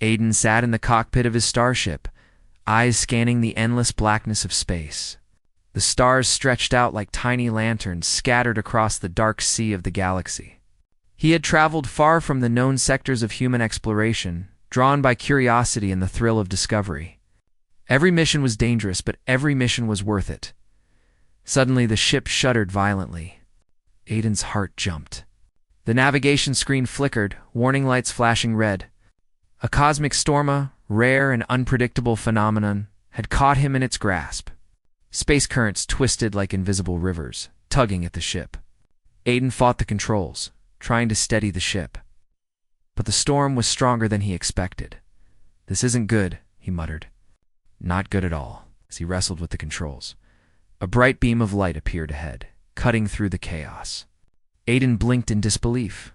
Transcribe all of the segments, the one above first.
Aiden sat in the cockpit of his starship, eyes scanning the endless blackness of space. The stars stretched out like tiny lanterns scattered across the dark sea of the galaxy. He had traveled far from the known sectors of human exploration, drawn by curiosity and the thrill of discovery. Every mission was dangerous, but every mission was worth it. Suddenly, the ship shuddered violently. Aiden's heart jumped. The navigation screen flickered, warning lights flashing red. A cosmic storm, a rare and unpredictable phenomenon, had caught him in its grasp. Space currents twisted like invisible rivers, tugging at the ship. Aiden fought the controls, trying to steady the ship. But the storm was stronger than he expected. "This isn't good," he muttered. "Not good at all," as he wrestled with the controls. A bright beam of light appeared ahead, cutting through the chaos. Aiden blinked in disbelief.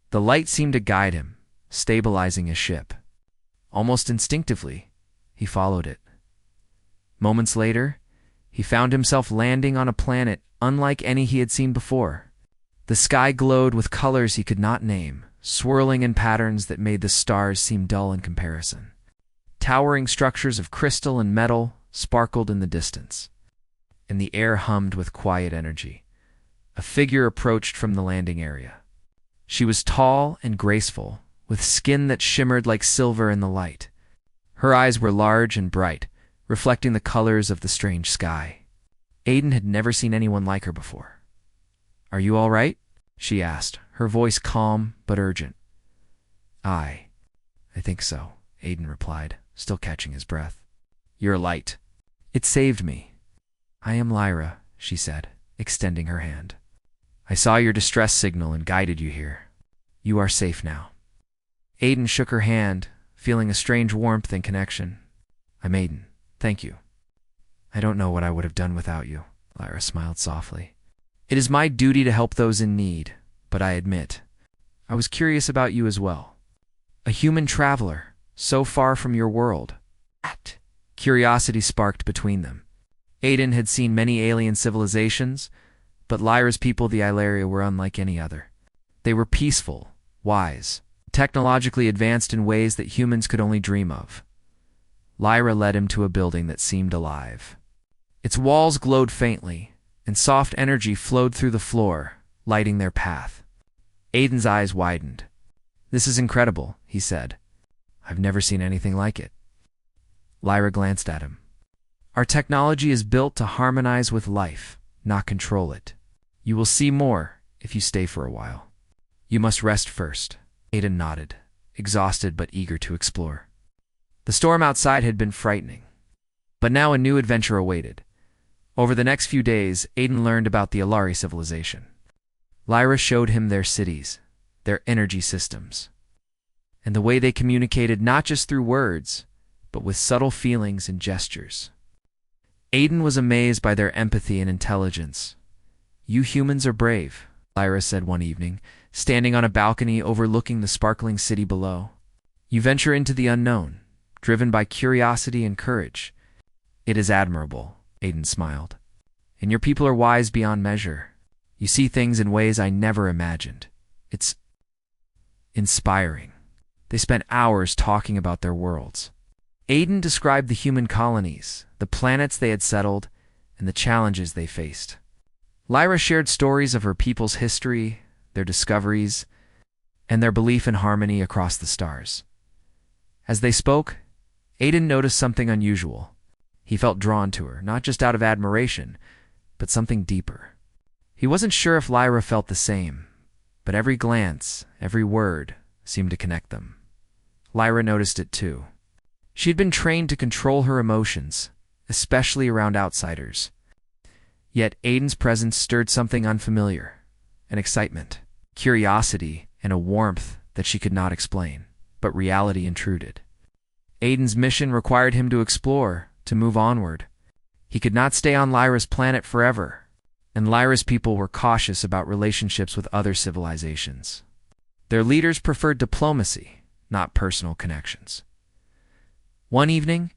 The light seemed to guide him, stabilizing his ship. Almost instinctively, he followed it. Moments later, he found himself landing on a planet unlike any he had seen before. The sky glowed with colors he could not name, swirling in patterns that made the stars seem dull in comparison. Towering structures of crystal and metal sparkled in the distance, and the air hummed with quiet energy. A figure approached from the landing area. She was tall and graceful, with skin that shimmered like silver in the light. Her eyes were large and bright, reflecting the colors of the strange sky. Aiden had never seen anyone like her before. "Are you all right?" she asked, her voice calm but urgent. I think so," Aiden replied, still catching his breath. "You're light. It saved me." "I am Lyra," she said, extending her hand. "I saw your distress signal and guided you here. You are safe now." Aiden shook her hand, feeling a strange warmth and connection. "I'm Aiden. Thank you." "I don't know what I would have done without you," Lyra smiled softly. "It is my duty to help those in need, but I admit, I was curious about you as well. A human traveler, so far from your world." Curiosity sparked between them. Aiden had seen many alien civilizations, but Lyra's people, the Ilaria, were unlike any other. They were peaceful, wise, technologically advanced in ways that humans could only dream of. Lyra led him to a building that seemed alive. Its walls glowed faintly, and soft energy flowed through the floor, lighting their path. Aiden's eyes widened. "This is incredible," he said. "I've never seen anything like it." Lyra glanced at him. "Our technology is built to harmonize with life, not control it. You will see more if you stay for a while. You must rest first." Aiden nodded, exhausted but eager to explore. The storm outside had been frightening, but now a new adventure awaited. Over the next few days, Aiden learned about the Alari civilization. Lyra showed him their cities, their energy systems, and the way they communicated not just through words, but with subtle feelings and gestures. Aiden was amazed by their empathy and intelligence. "You humans are brave," Lyra said one evening, standing on a balcony overlooking the sparkling city below. "You venture into the unknown, driven by curiosity and courage." "It is admirable," Aiden smiled. "And your people are wise beyond measure. You see things in ways I never imagined. It's inspiring." They spent hours talking about their worlds. Aiden described the human colonies, the planets they had settled, and the challenges they faced. Lyra shared stories of her people's history, their discoveries, and their belief in harmony across the stars. As they spoke, Aiden noticed something unusual. He felt drawn to her, not just out of admiration, but something deeper. He wasn't sure if Lyra felt the same, but every glance, every word, seemed to connect them. Lyra noticed it too. She'd been trained to control her emotions, especially around outsiders. Yet Aiden's presence stirred something unfamiliar, an excitement, curiosity, and a warmth that she could not explain, but reality intruded. Aiden's mission required him to explore, to move onward. He could not stay on Lyra's planet forever, and Lyra's people were cautious about relationships with other civilizations. Their leaders preferred diplomacy, not personal connections. One evening,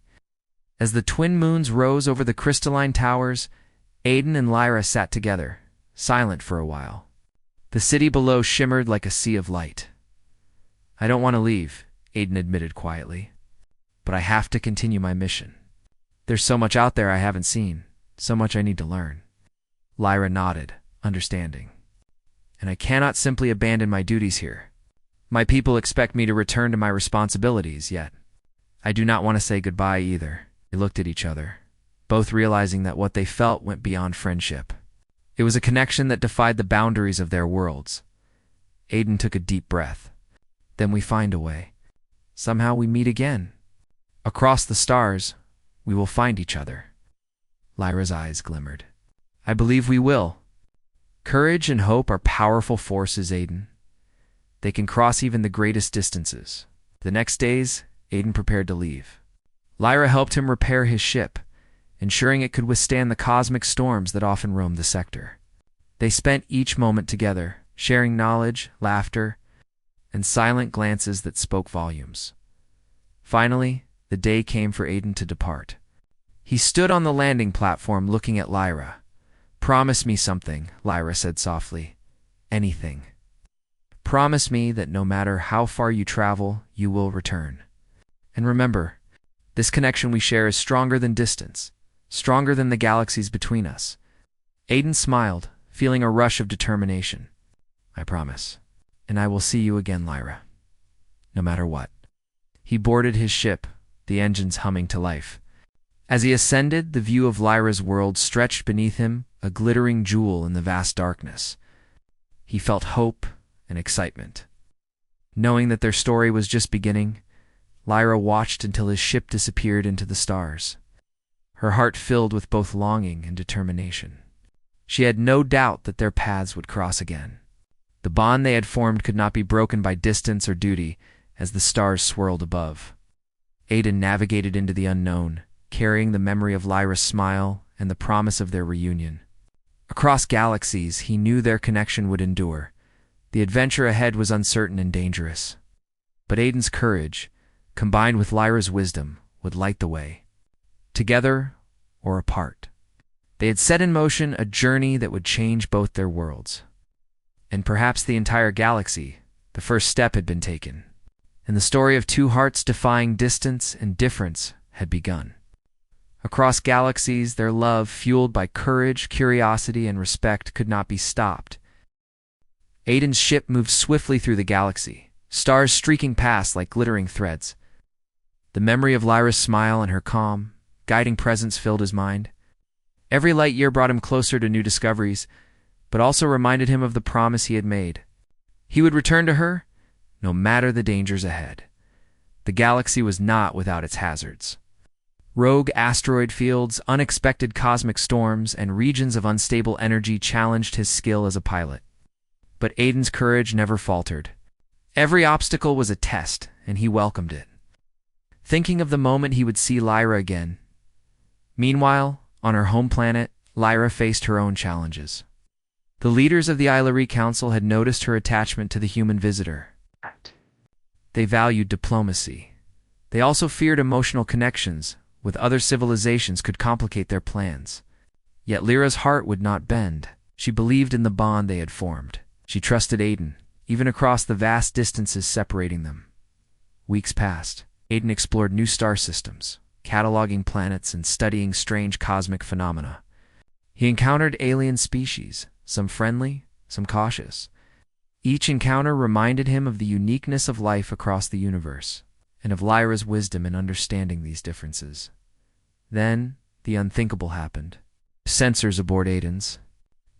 as the twin moons rose over the crystalline towers, Aiden and Lyra sat together, silent for a while. The city below shimmered like a sea of light. "I don't want to leave," Aiden admitted quietly. "But I have to continue my mission. There's so much out there I haven't seen, so much I need to learn." Lyra nodded, understanding. "And I cannot simply abandon my duties here. My people expect me to return to my responsibilities, yet I do not want to say goodbye either." They looked at each other, both realizing that what they felt went beyond friendship. It was a connection that defied the boundaries of their worlds. Aiden took a deep breath. "Then we find a way. Somehow we meet again. Across the stars, we will find each other." Lyra's eyes glimmered. "I believe we will. Courage and hope are powerful forces, Aiden. They can cross even the greatest distances." The next days, Aiden prepared to leave. Lyra helped him repair his ship, ensuring it could withstand the cosmic storms that often roamed the sector. They spent each moment together, sharing knowledge, laughter, and silent glances that spoke volumes. Finally, the day came for Aiden to depart. He stood on the landing platform looking at Lyra. "Promise me something," Lyra said softly. "Anything. Promise me that no matter how far you travel, you will return. And remember, this connection we share is stronger than distance, stronger than the galaxies between us." Aiden smiled, feeling a rush of determination. "I promise. And I will see you again, Lyra. No matter what." He boarded his ship, the engines humming to life. As he ascended, the view of Lyra's world stretched beneath him, a glittering jewel in the vast darkness. He felt hope and excitement. Knowing that their story was just beginning, Lyra watched until his ship disappeared into the stars. Her heart filled with both longing and determination. She had no doubt that their paths would cross again. The bond they had formed could not be broken by distance or duty, as the stars swirled above. Aiden navigated into the unknown, carrying the memory of Lyra's smile and the promise of their reunion. Across galaxies, he knew their connection would endure. The adventure ahead was uncertain and dangerous. But Aiden's courage, combined with Lyra's wisdom, would light the way. Together or apart, they had set in motion a journey that would change both their worlds. And perhaps the entire galaxy. The first step had been taken, and the story of two hearts defying distance and difference had begun. Across galaxies, their love, fueled by courage, curiosity, and respect, could not be stopped. Aiden's ship moved swiftly through the galaxy, stars streaking past like glittering threads. The memory of Lyra's smile and her calm, guiding presence filled his mind. Every light year brought him closer to new discoveries, but also reminded him of the promise he had made. He would return to her, no matter the dangers ahead. The galaxy was not without its hazards. Rogue asteroid fields, unexpected cosmic storms, and regions of unstable energy challenged his skill as a pilot. But Aiden's courage never faltered. Every obstacle was a test, and he welcomed it, thinking of the moment he would see Lyra again. Meanwhile, on her home planet, Lyra faced her own challenges. The leaders of the Illyri Council had noticed her attachment to the human visitor. They valued diplomacy. They also feared emotional connections with other civilizations could complicate their plans. Yet Lyra's heart would not bend. She believed in the bond they had formed. She trusted Aiden, even across the vast distances separating them. Weeks passed. Aiden explored new star systems, cataloging planets and studying strange cosmic phenomena. He encountered alien species, some friendly, some cautious. Each encounter reminded him of the uniqueness of life across the universe, and of Lyra's wisdom in understanding these differences. Then, the unthinkable happened. Sensors aboard Aiden's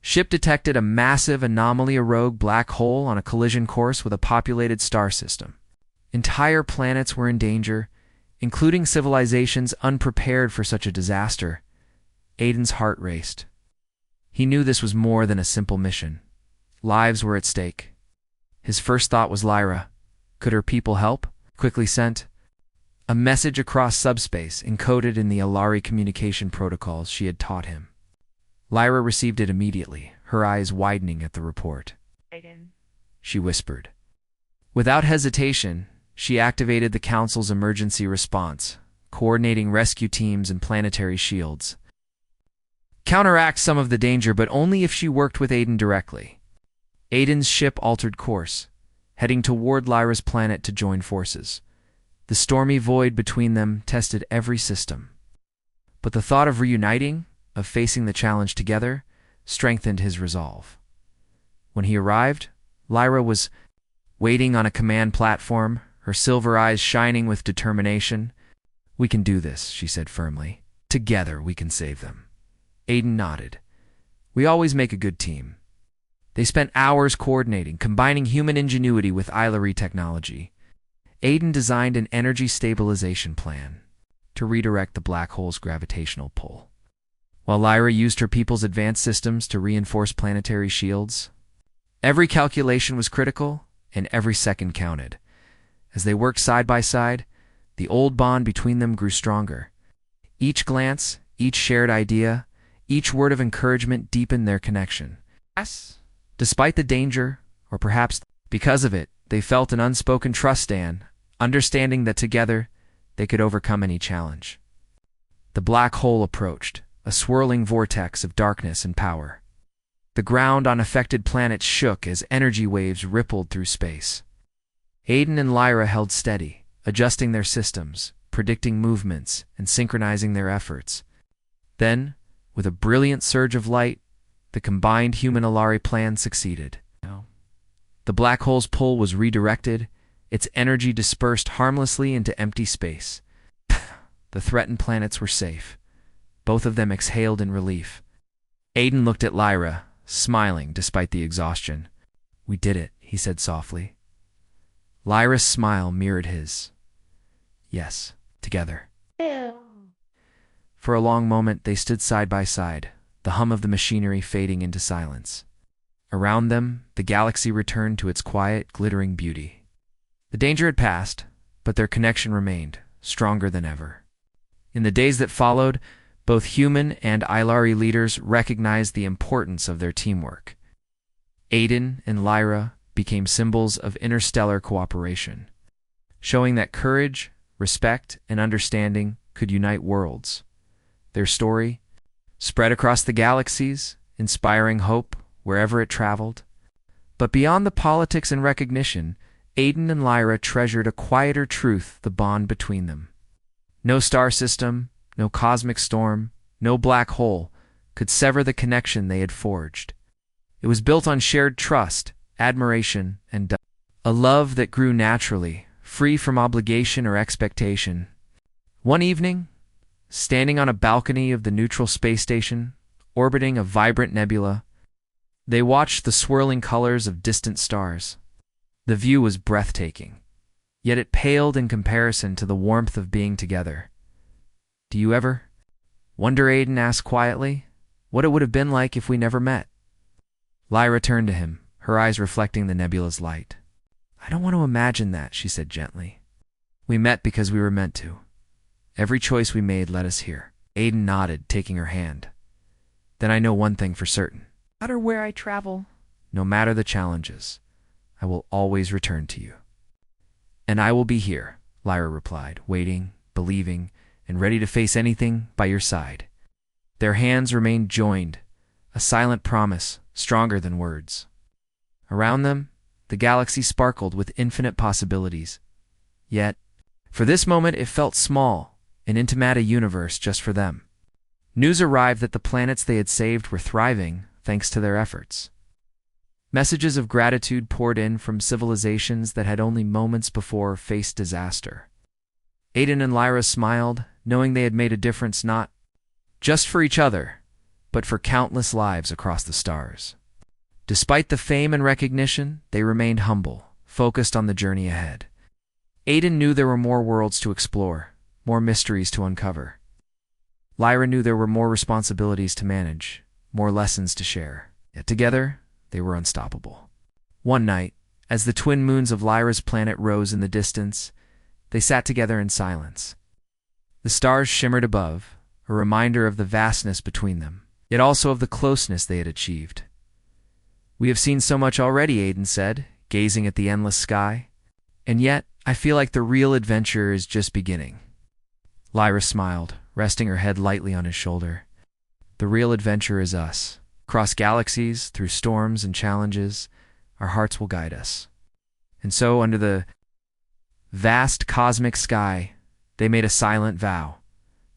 ship detected a massive anomaly, a rogue black hole on a collision course with a populated star system. Entire planets were in danger, including civilizations unprepared for such a disaster. Aiden's heart raced. He knew this was more than a simple mission. Lives were at stake. His first thought was Lyra. Could her people help? Quickly sent a message across subspace encoded in the Illyri communication protocols she had taught him. Lyra received it immediately, her eyes widening at the report. "Aiden," she whispered. Without hesitation, she activated the Council's emergency response, coordinating rescue teams and planetary shields. Counteract some of the danger, but only if she worked with Aiden directly. Aiden's ship altered course, heading toward Lyra's planet to join forces. The stormy void between them tested every system. But the thought of reuniting, of facing the challenge together, strengthened his resolve. When he arrived, Lyra was waiting on a command platform, her silver eyes shining with determination. "We can do this," she said firmly. "Together we can save them." Aiden nodded. "We always make a good team." They spent hours coordinating, combining human ingenuity with Ilari technology. Aiden designed an energy stabilization plan to redirect the black hole's gravitational pull, while Lyra used her people's advanced systems to reinforce planetary shields. Every calculation was critical, and every second counted. As they worked side by side, the old bond between them grew stronger. Each glance, each shared idea, each word of encouragement deepened their connection. Despite the danger, or perhaps because of it, they felt an unspoken trust, understanding that together they could overcome any challenge. The black hole approached, a swirling vortex of darkness and power. The ground on affected planets shook as energy waves rippled through space. Aiden and Lyra held steady, adjusting their systems, predicting movements, and synchronizing their efforts. Then, with a brilliant surge of light, the combined human-Ilari plan succeeded. The black hole's pull was redirected, its energy dispersed harmlessly into empty space. The threatened planets were safe. Both of them exhaled in relief. Aiden looked at Lyra, smiling despite the exhaustion. "We did it," he said softly. Lyra's smile mirrored his. "Yes, together." For a long moment they stood side by side, the hum of the machinery fading into silence. Around them, the galaxy returned to its quiet, glittering beauty. The danger had passed, but their connection remained, stronger than ever. In the days that followed, both human and Ilari leaders recognized the importance of their teamwork. Aiden and Lyra became symbols of interstellar cooperation, showing that courage, respect, and understanding could unite worlds. Their story spread across the galaxies, inspiring hope wherever it traveled. But beyond the politics and recognition, Aiden and Lyra treasured a quieter truth, the bond between them. No star system, no cosmic storm, no black hole could sever the connection they had forged. It was built on shared trust, admiration, and a love that grew naturally, free from obligation or expectation. One evening, standing on a balcony of the neutral space station, orbiting a vibrant nebula, they watched the swirling colors of distant stars. The view was breathtaking, yet it paled in comparison to the warmth of being together. "Do you ever wonder," Aiden asked quietly, "what it would have been like if we never met?" Lyra turned to him, her eyes reflecting the nebula's light. "I don't want to imagine that," she said gently. "We met because we were meant to. Every choice we made led us here." Aiden nodded, taking her hand. "Then I know one thing for certain. No matter where I travel, no matter the challenges, I will always return to you." "And I will be here," Lyra replied, waiting, believing, and ready to face anything by your side. Their hands remained joined, a silent promise, stronger than words. Around them, the galaxy sparkled with infinite possibilities. Yet, for this moment it felt small, an intimate universe just for them. News arrived that the planets they had saved were thriving thanks to their efforts. Messages of gratitude poured in from civilizations that had only moments before faced disaster. Aiden and Lyra smiled, knowing they had made a difference not just for each other, but for countless lives across the stars. Despite the fame and recognition, they remained humble, focused on the journey ahead. Aiden knew there were more worlds to explore, more mysteries to uncover. Lyra knew there were more responsibilities to manage, more lessons to share. Yet together, they were unstoppable. One night, as the twin moons of Lyra's planet rose in the distance, they sat together in silence. The stars shimmered above, a reminder of the vastness between them, yet also of the closeness they had achieved. "We have seen so much already," Aiden said, gazing at the endless sky. "And yet, I feel like the real adventure is just beginning." Lyra smiled, resting her head lightly on his shoulder. "The real adventure is us. Across galaxies, through storms and challenges, our hearts will guide us. And so, under the vast cosmic sky, they made a silent vow.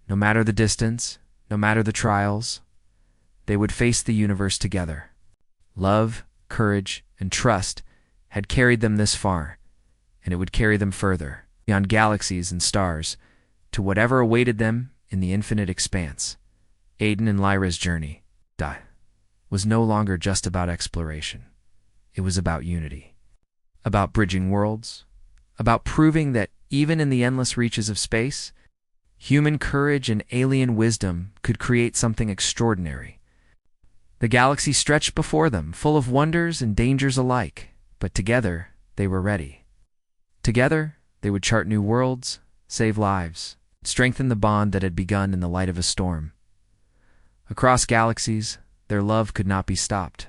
No matter the distance, no matter the trials, they would face the universe together. Love, courage, and trust had carried them this far, and it would carry them further, beyond galaxies and stars, to whatever awaited them in the infinite expanse. Aiden and Lyra's journey was no longer just about exploration. It was about unity, about bridging worlds, about proving that even in the endless reaches of space, human courage and alien wisdom could create something extraordinary. The galaxy stretched before them, full of wonders and dangers alike, but together they were ready. Together, they would chart new worlds, save lives, strengthen the bond that had begun in the light of a storm. Across galaxies, their love could not be stopped.